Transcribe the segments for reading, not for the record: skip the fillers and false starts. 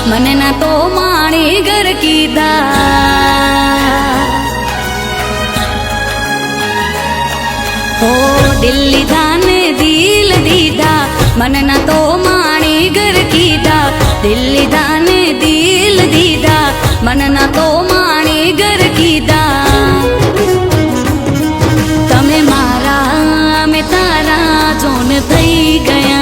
મને ના તો માણી ઘર કીધા ઓ દિલ લીધા ને દિલ દીધા મને ના તો માણી ઘર કીધા દિલ લીધા ને દિલ દીધા મને ના તો માણી ઘર કીધા તમે મારા મેં તારા જોન થઈ ગયા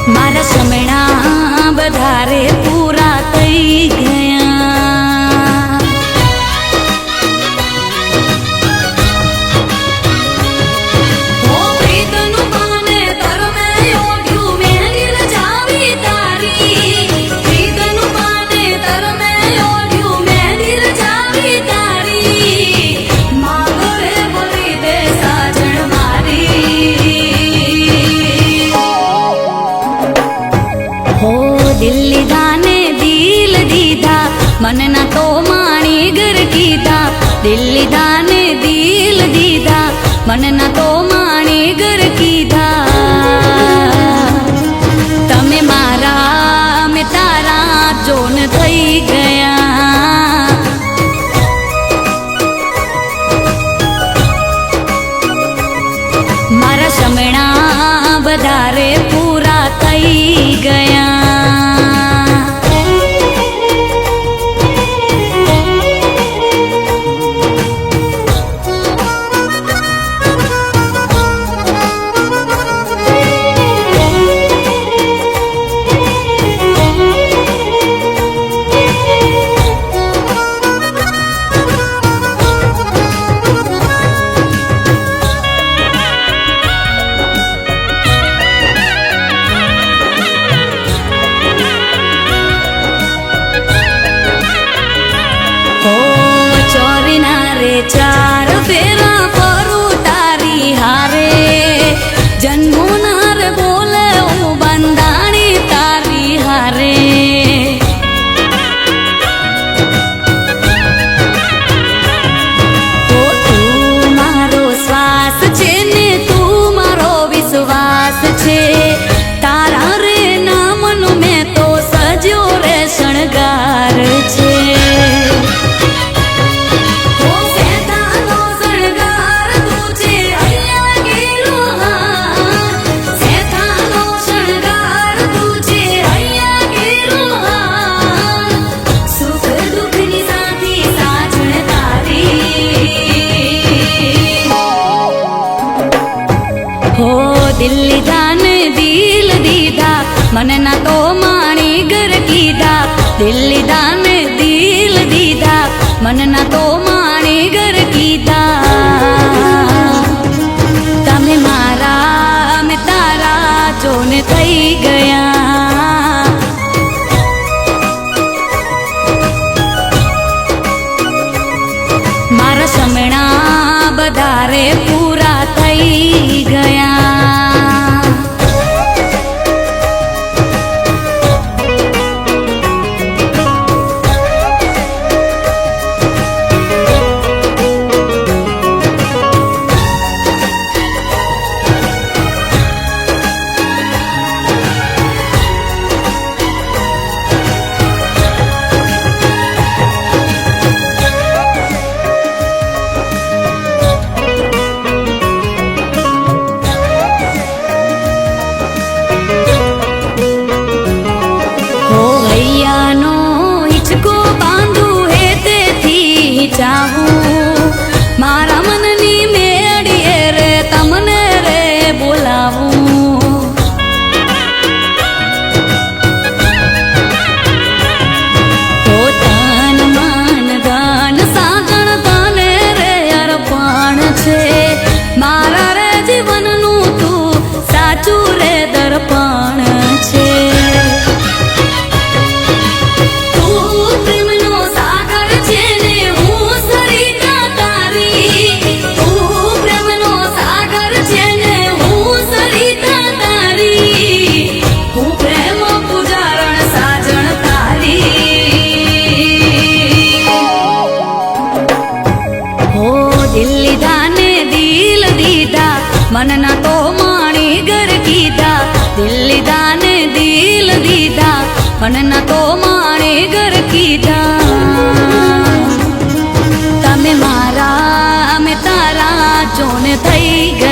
મારા સમયના વધારે પૂરા થઈ ગયા ઓ પ્રીતનું પાને તરમે ઓઢ્યું મેં દિલ જાવી તારી પ્રીતનું પાને તરમે ઓઢ્યું મેં દિલ જાવી તારી માગરે ભરી દે સાજણ મારી હો દિલ લીધા ને દિલ દીધા મને ના તો માણી ઘર કીધા દિલ લીધા ને દિલ દીધા મને ના તો માણી ઘર કીધા તમે મારા મેં તારા જોન થઈ ગયા મારા સમયના વધારે પૂરા થઈ ગયા ચાર ફેરા ફરું તારી હારે જન્મોનાર બોલે હું બંધાણી તારી હારે તો તું મારો શ્વાસ છે ને તું મારો વિશ્વાસ છે તારા રે નામનું મેં તો સજ્યો રે શણગાર છે હો દિલ લીધા ને દિલ દીધા મને ના તો માણી ઘર કીધા દિલ લીધા ને દિલ દીધા મને ના તો માણી ઘર કીધા તમે મારા મેં તારા જોન થઈ ગયા મારા સમયના વધારે પૂરા થઈ ગયા માણે ઘર કીધા તમે મારા અમે તારા જોને થઈ ગયા